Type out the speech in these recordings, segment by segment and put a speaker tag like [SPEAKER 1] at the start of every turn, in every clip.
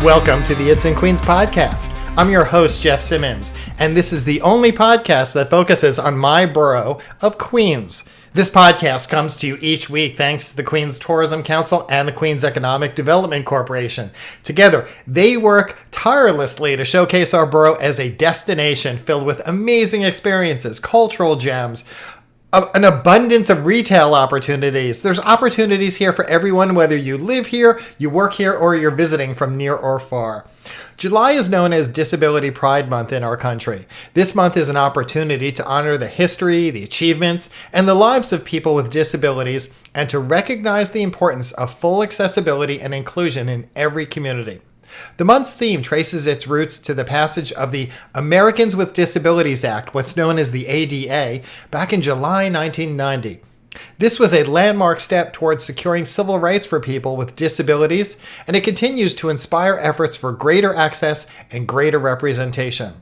[SPEAKER 1] Welcome to the It's in Queens podcast. I'm your host, Jeff Simmons, and this is the only podcast that focuses on my borough of Queens. This podcast comes to you each week thanks to the Queens Tourism Council and the Queens Economic Development Corporation. Together, they work tirelessly to showcase our borough as a destination filled with amazing experiences, cultural gems, an abundance of retail opportunities. There's opportunities here for everyone, whether you live here, you work here, or you're visiting from near or far. July is known as Disability Pride Month in our country. This month is an opportunity to honor the history, the achievements, and the lives of people with disabilities, and to recognize the importance of full accessibility and inclusion in every community. The month's theme traces its roots to the passage of the Americans with Disabilities Act, what's known as the ADA, back in July 1990. This was a landmark step towards securing civil rights for people with disabilities, and it continues to inspire efforts for greater access and greater representation.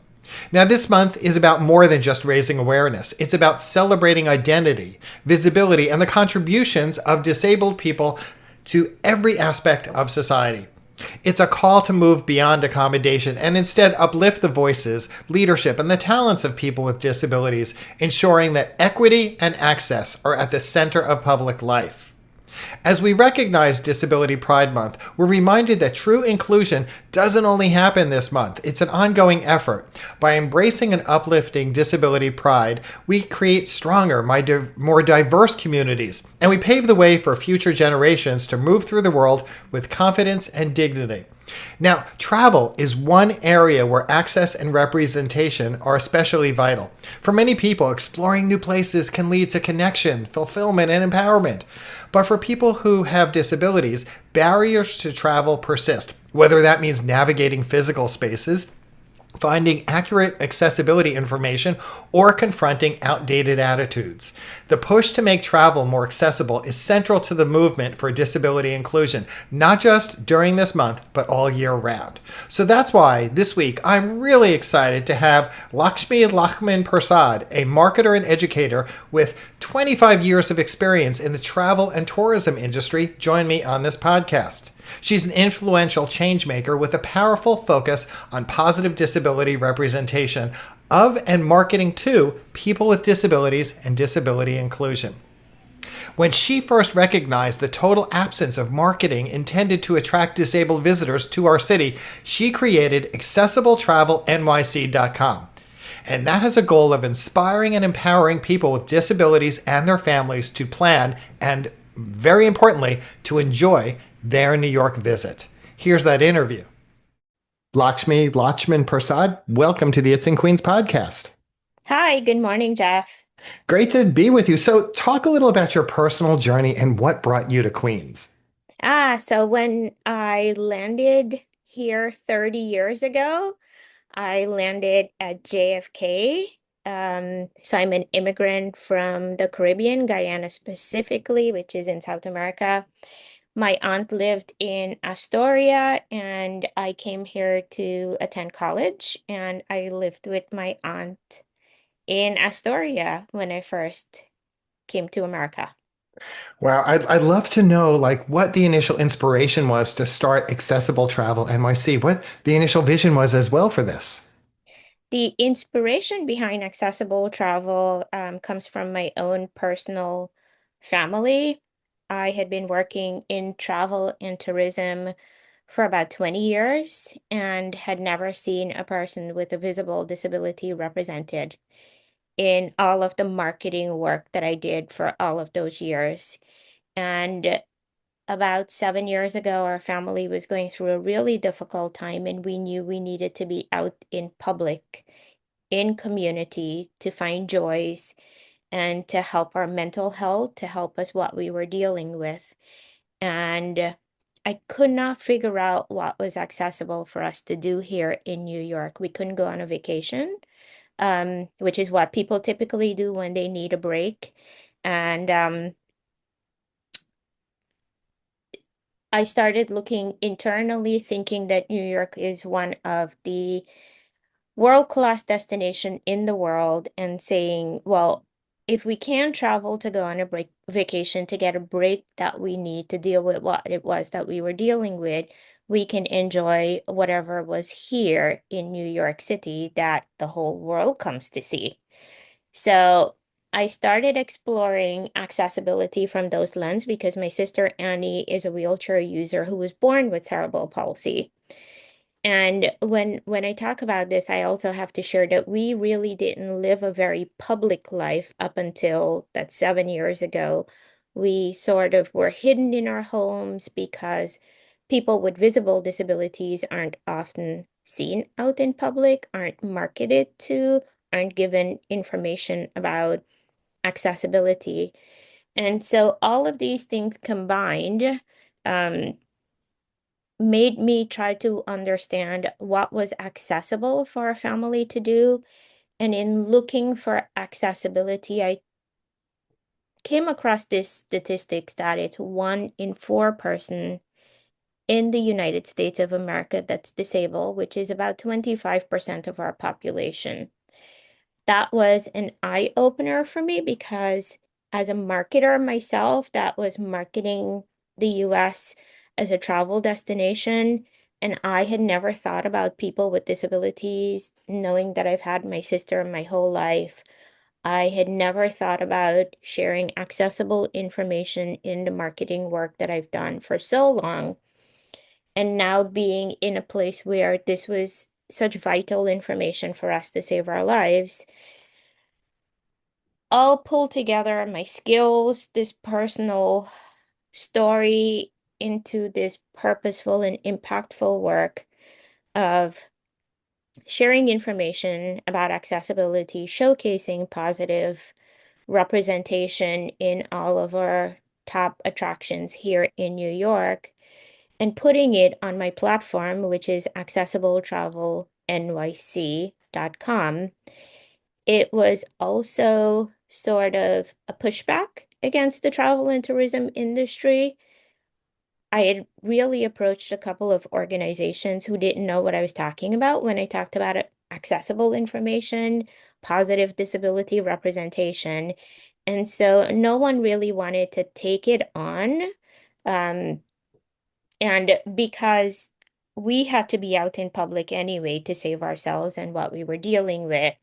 [SPEAKER 1] Now, this month is about more than just raising awareness. It's about celebrating identity, visibility, and the contributions of disabled people to every aspect of society. It's a call to move beyond accommodation and instead uplift the voices, leadership, and the talents of people with disabilities, ensuring that equity and access are at the center of public life. As we recognize Disability Pride Month, we're reminded that true inclusion doesn't only happen this month. It's an ongoing effort. By embracing and uplifting disability pride, we create stronger, more diverse communities, and we pave the way for future generations to move through the world with confidence and dignity. Now, travel is one area where access and representation are especially vital. For many people, exploring new places can lead to connection, fulfillment, and empowerment. But for people who have disabilities, barriers to travel persist, whether that means navigating physical spaces, finding accurate accessibility information, or confronting outdated attitudes. The push to make travel more accessible is central to the movement for disability inclusion, not just during this month, but all year round. So that's why this week I'm really excited to have Lachhman-Persad, a marketer and educator with 25 years of experience in the travel and tourism industry, join me on this podcast. She's an influential change maker with a powerful focus on positive disability representation of and marketing to people with disabilities and disability inclusion. When she first recognized the total absence of marketing intended to attract disabled visitors to our city, she created accessibletravelnyc.com. And that has a goal of inspiring and empowering people with disabilities and their families to plan and, very importantly, to enjoy their New York visit. Here's that interview. Lachhman-Persad, welcome to the It's in Queens podcast.
[SPEAKER 2] Hi, good morning, Jeff.
[SPEAKER 1] Great to be with you. So talk a little about your personal journey and what brought you to Queens.
[SPEAKER 2] So when I landed here 30 years ago, I landed at JFK. So I'm an immigrant from the Caribbean, Guyana specifically, which is in South America. My aunt lived in Astoria, and I came here to attend college, and I lived with my aunt in Astoria when I first came to America.
[SPEAKER 1] Wow, I'd love to know what the initial inspiration was to start Accessible Travel NYC, what the initial vision was as well for this.
[SPEAKER 2] The inspiration behind accessible travel comes from my own personal family. I had been working in travel and tourism for about 20 years and had never seen a person with a visible disability represented in all of the marketing work that I did for all of those years. And about 7 years ago, our family was going through a really difficult time, and we knew we needed to be out in public, in community, to find joys and to help our mental health, to help us what we were dealing with. And I could not figure out what was accessible for us to do here in New York. We couldn't go on a vacation, which is what people typically do when they need a break. And I started looking internally, thinking that New York is one of the world-class destination in the world, and saying, well, if we can travel to go on a vacation to get a break that we need to deal with what it was that we were dealing with, we can enjoy whatever was here in New York City that the whole world comes to see. So I started exploring accessibility from those lenses because my sister Annie is a wheelchair user who was born with cerebral palsy. And when I talk about this, I also have to share that we really didn't live a very public life up until that 7 years ago. We sort of were hidden in our homes because people with visible disabilities aren't often seen out in public, aren't marketed to, aren't given information about accessibility. And so all of these things combined, um, made me try to understand what was accessible for a family to do. And in looking for accessibility, I came across this statistics that it's 1 in 4 person in the United States of America that's disabled, which is about 25% of our population. That was an eye opener for me because as a marketer myself, that was marketing the US as a travel destination. And I had never thought about people with disabilities, knowing that I've had my sister my whole life. I had never thought about sharing accessible information in the marketing work that I've done for so long. And now being in a place where this was such vital information for us to save our lives, all pulled together my skills, this personal story into this purposeful and impactful work of sharing information about accessibility, showcasing positive representation in all of our top attractions here in New York, and putting it on my platform, which is accessibletravelnyc.com. It was also sort of a pushback against the travel and tourism industry. I had really approached a couple of organizations who didn't know what I was talking about when I talked about accessible information, positive disability representation. And so no one really wanted to take it on. Um, and because we had to be out in public anyway to save ourselves and what we were dealing with,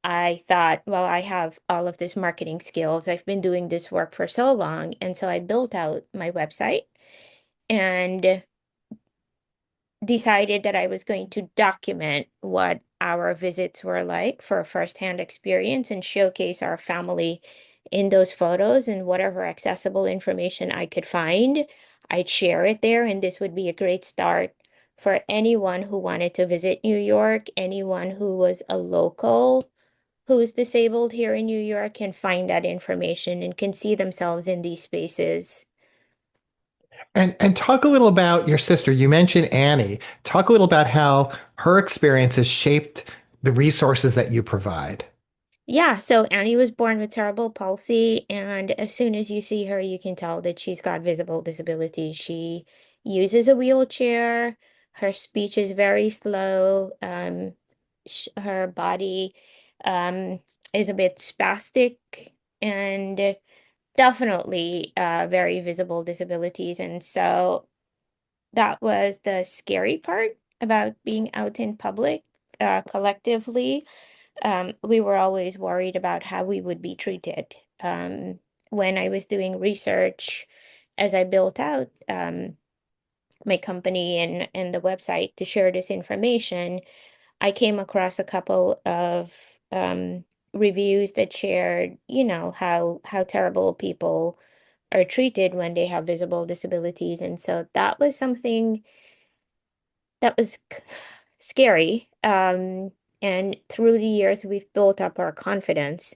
[SPEAKER 2] I thought, well, I have all of this marketing skills. I've been doing this work for so long. And so I built out my website and decided that I was going to document what our visits were like for a firsthand experience and showcase our family in those photos, and whatever accessible information I could find, I'd share it there. And this would be a great start for anyone who wanted to visit New York, anyone who was a local who is disabled here in New York can find that information and can see themselves in these spaces.
[SPEAKER 1] And talk a little about your sister. You mentioned Annie. Talk a little about how her experience has shaped the resources that you provide.
[SPEAKER 2] Yeah, so Annie was born with cerebral palsy, and as soon as you see her, you can tell that she's got visible disability. She uses a wheelchair. Her speech is very slow. Sh her body um, is a bit spastic, and definitely very visible disabilities. And so that was the scary part about being out in public collectively. We were always worried about how we would be treated. Um, when I was doing research, as I built out my company and the website to share this information, I came across a couple of reviews that shared, how terrible people are treated when they have visible disabilities. And so that was something that was scary. And through the years, we've built up our confidence.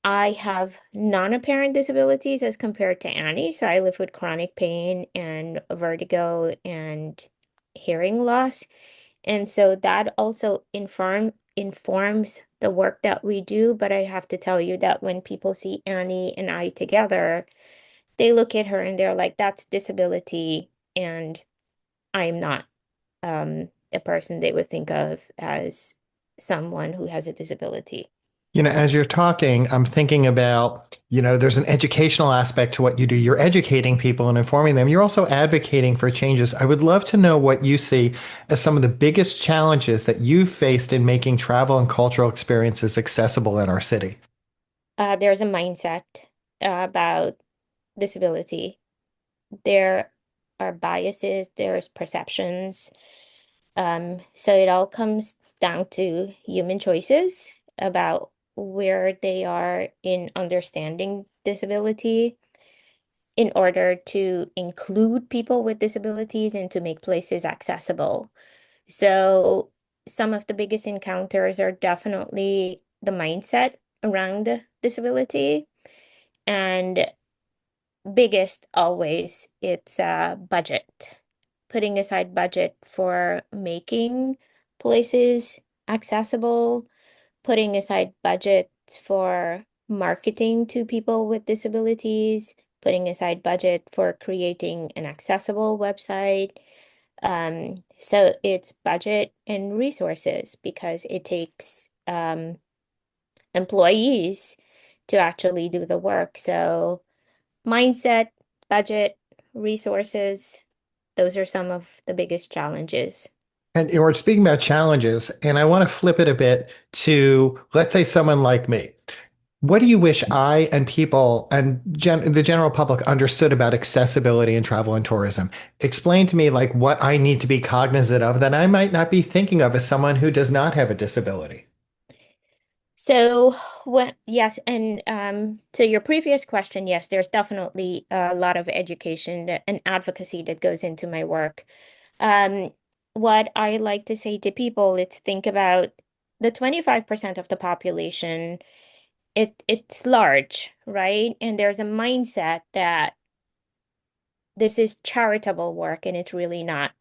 [SPEAKER 2] I have non-apparent disabilities as compared to Annie. So I live with chronic pain and vertigo and hearing loss. And so that also informs the work that we do. But I have to tell you that when people see Annie and I together, they look at her and they're like, that's disability. And I'm not a person they would think of as someone who has a disability.
[SPEAKER 1] As you're talking, I'm thinking about, there's an educational aspect to what you do. You're educating people and informing them. You're also advocating for changes. I would love to know what you see as some of the biggest challenges that you've faced in making travel and cultural experiences accessible in our city.
[SPEAKER 2] There's a mindset about disability. There are biases, there's perceptions. So it all comes down to human choices about where they are in understanding disability in order to include people with disabilities and to make places accessible. So some of the biggest encounters are definitely the mindset around disability, and biggest always it's budget. Putting aside budget for making places accessible, putting aside budget for marketing to people with disabilities, putting aside budget for creating an accessible website. So it's budget and resources because it takes employees to actually do the work. So mindset, budget, resources, those are some of the biggest challenges.
[SPEAKER 1] And we're speaking about challenges, and I want to flip it a bit to, let's say, someone like me. What do you wish I and people and the general public understood about accessibility in travel and tourism? Explain to me like what I need to be cognizant of that I might not be thinking of as someone who does not have a disability.
[SPEAKER 2] So, yes, and to your previous question, yes, there's definitely a lot of education and advocacy that goes into my work. Um, what I like to say to people, it's think about the 25% of the population. It's large, right? And there's a mindset that this is charitable work, and it's really not.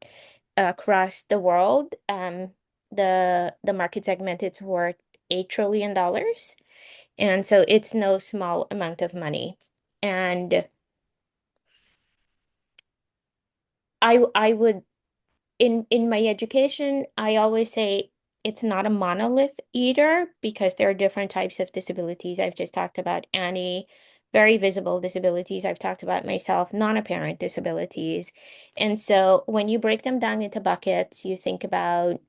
[SPEAKER 2] Across the world, the market segment it's worth $8 trillion. And so it's no small amount of money. And I would in my education, I always say it's not a monolith either because there are different types of disabilities. I've just talked about Annie, very visible disabilities. I've talked about myself, non-apparent disabilities. And so when you break them down into buckets, you think about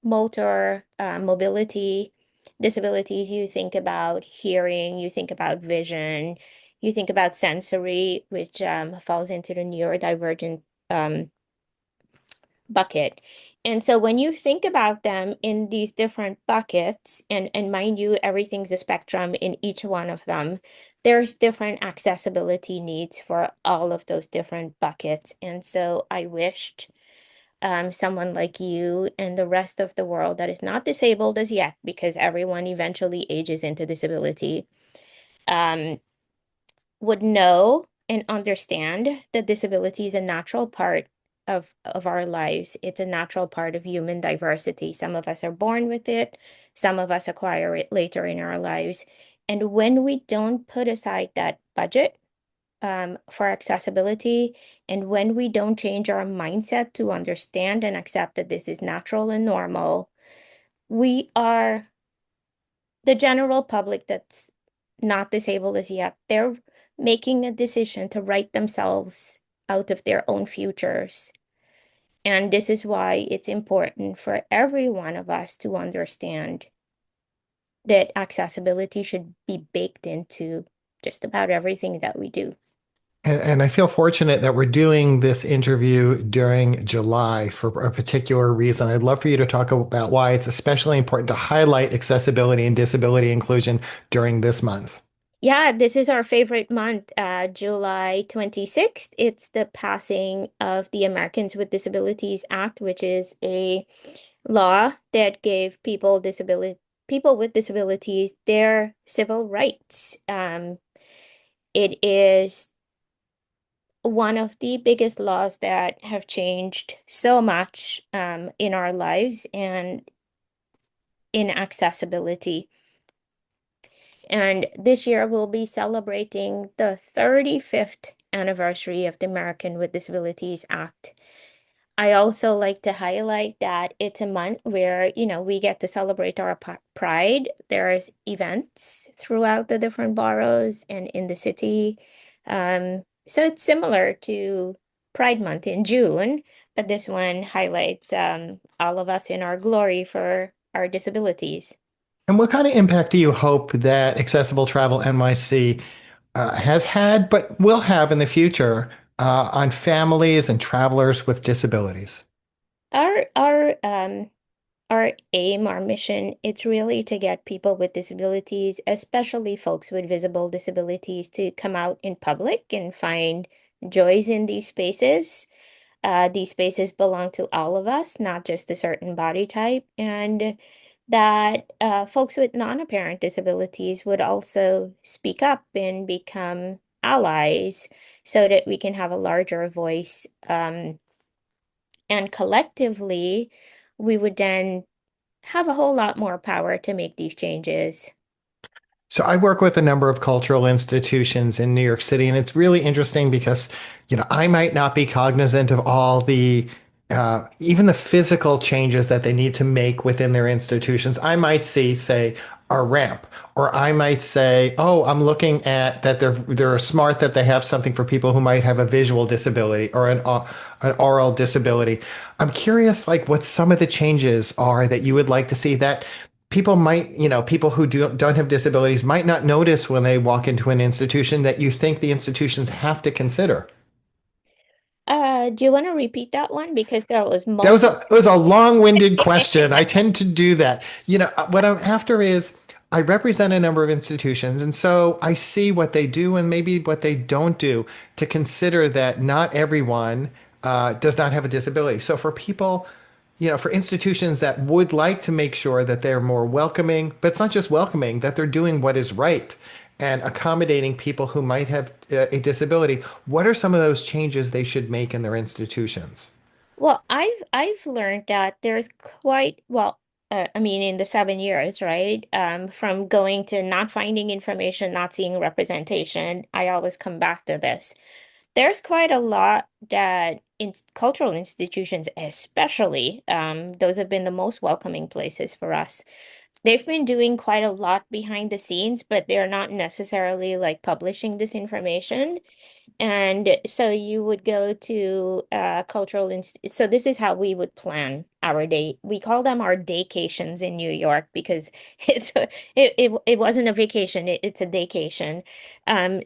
[SPEAKER 2] motor, mobility disabilities, you think about hearing, you think about vision, you think about sensory, which falls into the neurodivergent um, bucket. And so when you think about them in these different buckets, and mind you, everything's a spectrum in each one of them, there's different accessibility needs for all of those different buckets. And so I wished someone like you and the rest of the world that is not disabled as yet, because everyone eventually ages into disability, um, would know and understand that disability is a natural part of our lives. It's a natural part of human diversity. Some of us are born with it, some of us acquire it later in our lives. And when we don't put aside that budget for accessibility, and when we don't change our mindset to understand and accept that this is natural and normal, we are the general public that's not disabled as yet, they're making a decision to write themselves out of their own futures. And this is why it's important for every one of us to understand that accessibility should be baked into just about everything that we do.
[SPEAKER 1] And I feel fortunate that we're doing this interview during July for a particular reason. I'd love for you to talk about why it's especially important to highlight accessibility and disability inclusion during this month.
[SPEAKER 2] Yeah, this is our favorite month, July 26th. It's the passing of the Americans with Disabilities Act, which is a law that gave people with disabilities their civil rights. It is one of the biggest laws that have changed so much in our lives and in accessibility. And this year we'll be celebrating the 35th anniversary of the American with Disabilities Act. I also like to highlight that it's a month where, we get to celebrate our pride. There's events throughout the different boroughs and in the city. So it's similar to Pride Month in June, but this one highlights all of us in our glory for our disabilities.
[SPEAKER 1] And what kind of impact do you hope that Accessible Travel NYC has had, but will have in the future, on families and travelers with disabilities?
[SPEAKER 2] Our our um our aim, our mission, it's really to get people with disabilities, especially folks with visible disabilities, to come out in public and find joys in these spaces. These spaces belong to all of us, not just a certain body type, and that folks with non-apparent disabilities would also speak up and become allies so that we can have a larger voice. And collectively, we would then have a whole lot more power to make these changes.
[SPEAKER 1] So I work with a number of cultural institutions in New York City, and it's really interesting because, I might not be cognizant of all the, even the physical changes that they need to make within their institutions. I might see, say, a ramp, or I might say, oh, I'm looking at that they're smart that they have something for people who might have a visual disability or an oral disability. I'm curious, like, what some of the changes are that you would like to see that people might, people who don't have disabilities might not notice when they walk into an institution that you think the institutions have to consider.
[SPEAKER 2] Do you want to repeat that one? Because there was
[SPEAKER 1] That was
[SPEAKER 2] multiple.
[SPEAKER 1] a it was a long-winded question. I tend to do that. What I'm after is I represent a number of institutions, and so I see what they do and maybe what they don't do to consider that not everyone does not have a disability. So for people, for institutions that would like to make sure that they're more welcoming, but it's not just welcoming, that they're doing what is right and accommodating people who might have a disability, what are some of those changes they should make in their institutions?
[SPEAKER 2] Well, I've learned that there's quite well, I mean, in the 7 years, right? From going to not finding information, not seeing representation, I always come back to this. There's quite a lot that in cultural institutions, especially, those have been the most welcoming places for us. They've been doing quite a lot behind the scenes, but they're not necessarily like publishing this information. And so you would go to so this is how we would plan our day. We call them our daycations in New York because it wasn't a vacation, it's a daycation.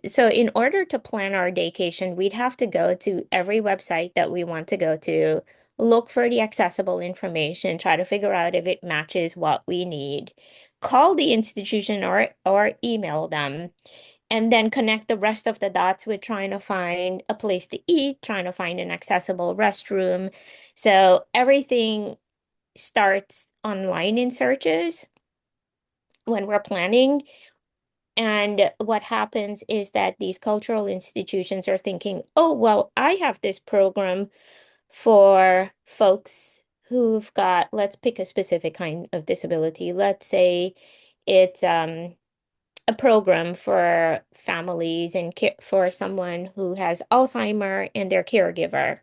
[SPEAKER 2] So in order to plan our daycation, we'd have to go to every website that we want to go to, look for the accessible information, try to figure out if it matches what we need, call the institution or email them, and then connect the rest of the dots with trying to find a place to eat, trying to find an accessible restroom. So everything starts online in searches when we're planning. And what happens is that these cultural institutions are thinking, oh, well, I have this program for folks who've got, let's pick a specific kind of disability. Let's say it's a program for families and for someone who has Alzheimer and their caregiver.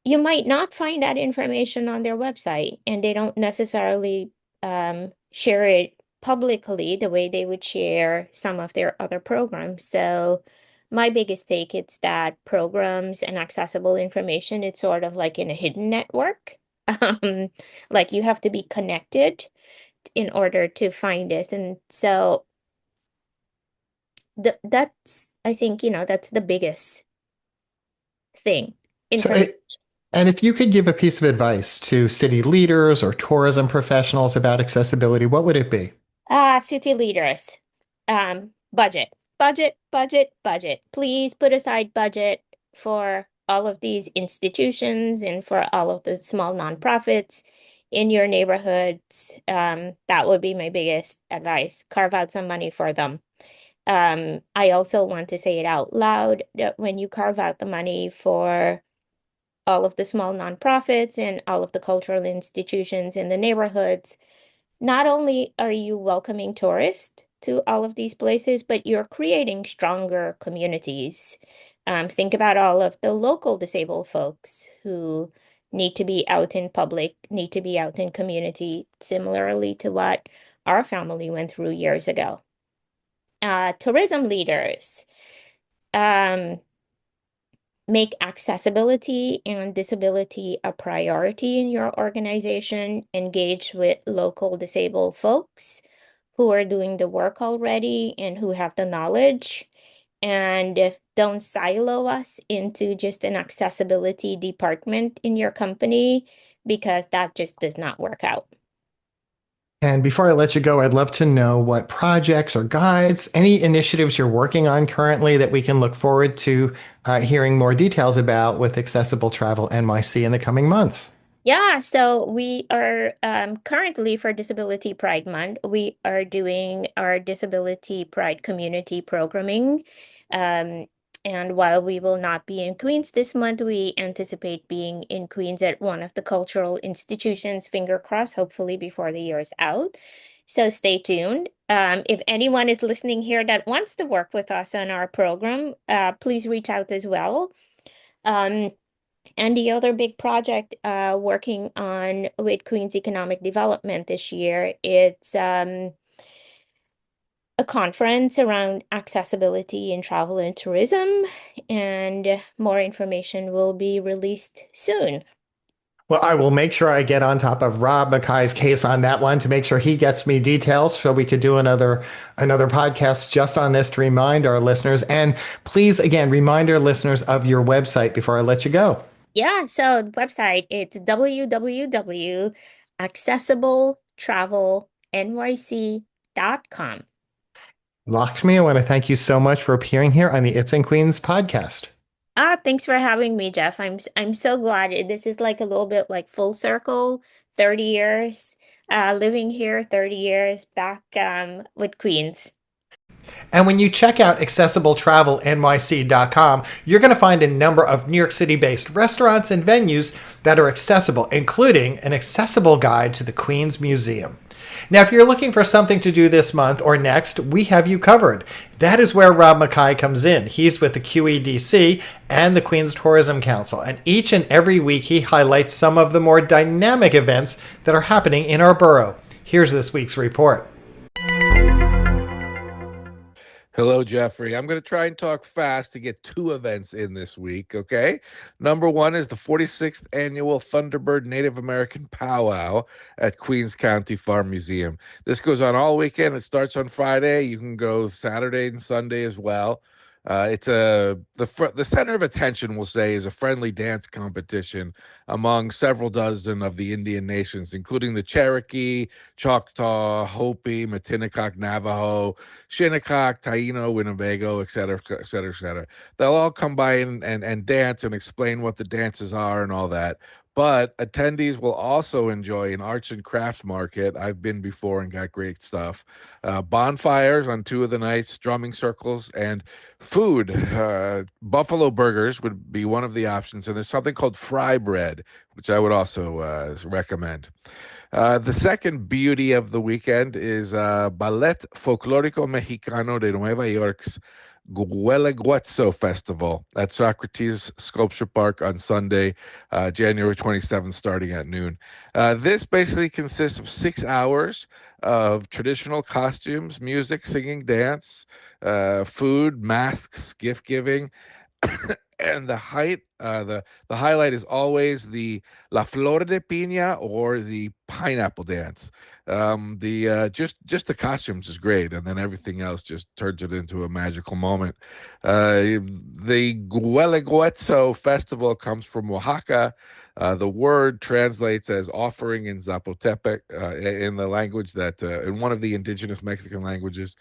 [SPEAKER 2] You might not find that information on their website, and they don't necessarily share it publicly the way they would share some of their other programs. So my biggest take is that programs and accessible information, it's sort of like in a hidden network. Um, like you have to be connected in order to find this. And so that's I think, that's the biggest thing.
[SPEAKER 1] So,
[SPEAKER 2] Information.
[SPEAKER 1] and if you could give a piece of advice to city leaders or tourism professionals about accessibility, what would it be?
[SPEAKER 2] City leaders. Budget. Budget, budget, budget. Please put aside budget for all of these institutions and for all of the small nonprofits in your neighborhoods. That would be my biggest advice. Carve out some money for them. I also want to say it out loud that when you carve out the money for all of the small nonprofits and all of the cultural institutions in the neighborhoods, not only are you welcoming tourists to all of these places, but you're creating stronger communities. Think about all of the local disabled folks who need to be out in public, need to be out in community, similarly to what our family went through years ago. Tourism leaders, um, make accessibility and disability a priority in your organization. Engage with local disabled folks who are doing the work already and who have the knowledge. And don't silo us into just an accessibility department in your company, because that just does not work out.
[SPEAKER 1] And before I let you go, I'd love to know what projects or guides, any initiatives you're working on currently that we can look forward to hearing more details about with Accessible Travel NYC in the coming months.
[SPEAKER 2] Yeah, so we are currently for Disability Pride Month, we are doing our Disability Pride community programming. Um, and while we will not be in Queens this month, we anticipate being in Queens at one of the cultural institutions, finger crossed, hopefully before the year is out. So stay tuned. If anyone is listening here that wants to work with us on our program, please reach out as well. Um, and the other big project working on with Queen's Economic Development this year, it's a conference around accessibility in travel and tourism, and more information will be released soon.
[SPEAKER 1] Well, I will make sure I get on top of Rob Mackay's case on that one to make sure he gets me details so we could do another podcast just on this to remind our listeners. And please, again, remind our listeners of your website before I let you go.
[SPEAKER 2] Yeah, so the website, it's www.accessibletravelnyc.com.
[SPEAKER 1] Lakshmi, I want to thank you so much for appearing here on the It's in Queens podcast.
[SPEAKER 2] Thanks for having me, Jeff. I'm so glad this is like a little bit like full circle, 30 years, living here, 30 years back with Queens.
[SPEAKER 1] And when you check out accessibletravelnyc.com, you're going to find a number of New York City-based restaurants and venues that are accessible, including an accessible guide to the Queens Museum. Now, if you're looking for something to do this month or next, we have you covered. That is where Rob Mackay comes in. He's with the QEDC and the Queens Tourism Council, and each and every week he highlights some of the more dynamic events that are happening in our borough. Here's this week's report.
[SPEAKER 3] Hello, Jeffrey. I'm going to try and talk fast to get two events in this week, okay? Number one is the 46th Annual Thunderbird Native American Powwow at Queens County Farm Museum. This goes on all weekend. It starts on Friday. You can go Saturday and Sunday as well. It's the center of attention, we'll say, is a friendly dance competition among several dozen of the Indian nations, including the Cherokee, Choctaw, Hopi, Matinacock, Navajo, Shinnecock, Taino, Winnebago, et cetera, et cetera, et cetera. They'll all come by and dance and explain what the dances are and all that. But attendees will also enjoy an arts and crafts market. I've been before and got great stuff. Bonfires on two of the nights, drumming circles, and food. Buffalo burgers would be one of the options. And there's something called fry bread, which I would also recommend. The second beauty of the weekend is Ballet Folclórico Mexicano de Nueva York's Gualeguetzo Festival at Socrates Sculpture Park on Sunday, January 27th, starting at noon. This basically consists of 6 hours of traditional costumes, music, singing, dance, food, masks, gift giving. And the highlight is always the La Flor de Piña or the pineapple dance. Just the costumes is great, and then everything else just turns it into a magical moment. The Gualeguetzo festival comes from Oaxaca. The word translates as offering in Zapotepec, in the language that in one of the indigenous Mexican languages.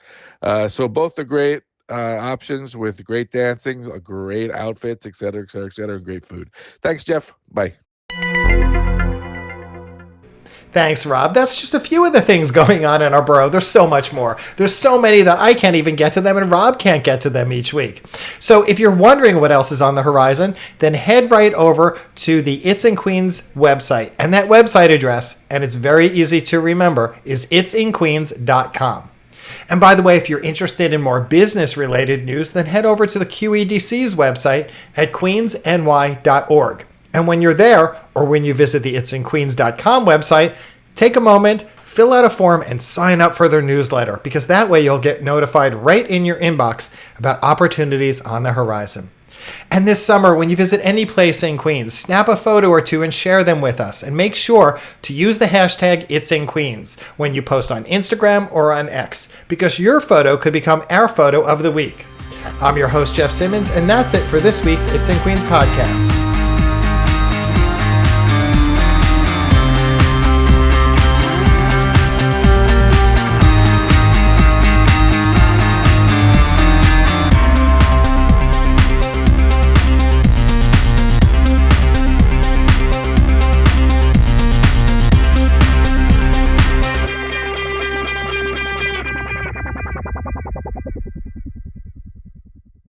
[SPEAKER 3] So both are great options with great dancing, great outfits, et cetera, et cetera, et cetera, and great food. Thanks, Jeff. Bye.
[SPEAKER 1] Thanks, Rob. That's just a few of the things going on in our borough. There's so much more. There's so many that I can't even get to them, and Rob can't get to them each week. So if you're wondering what else is on the horizon, then head right over to the It's in Queens website. And that website address, and it's very easy to remember, is itsinqueens.com. And by the way, if you're interested in more business-related news, then head over to the QEDC's website at queensny.org. And when you're there, or when you visit the itsinqueens.com website, take a moment, fill out a form, and sign up for their newsletter, because that way you'll get notified right in your inbox about opportunities on the horizon. And this summer, when you visit any place in Queens, snap a photo or two and share them with us. And make sure to use the hashtag #It'sInQueens when you post on Instagram or on X, because your photo could become our photo of the week. I'm your host, Jeff Simmons, and that's it for this week's It's in Queens podcast.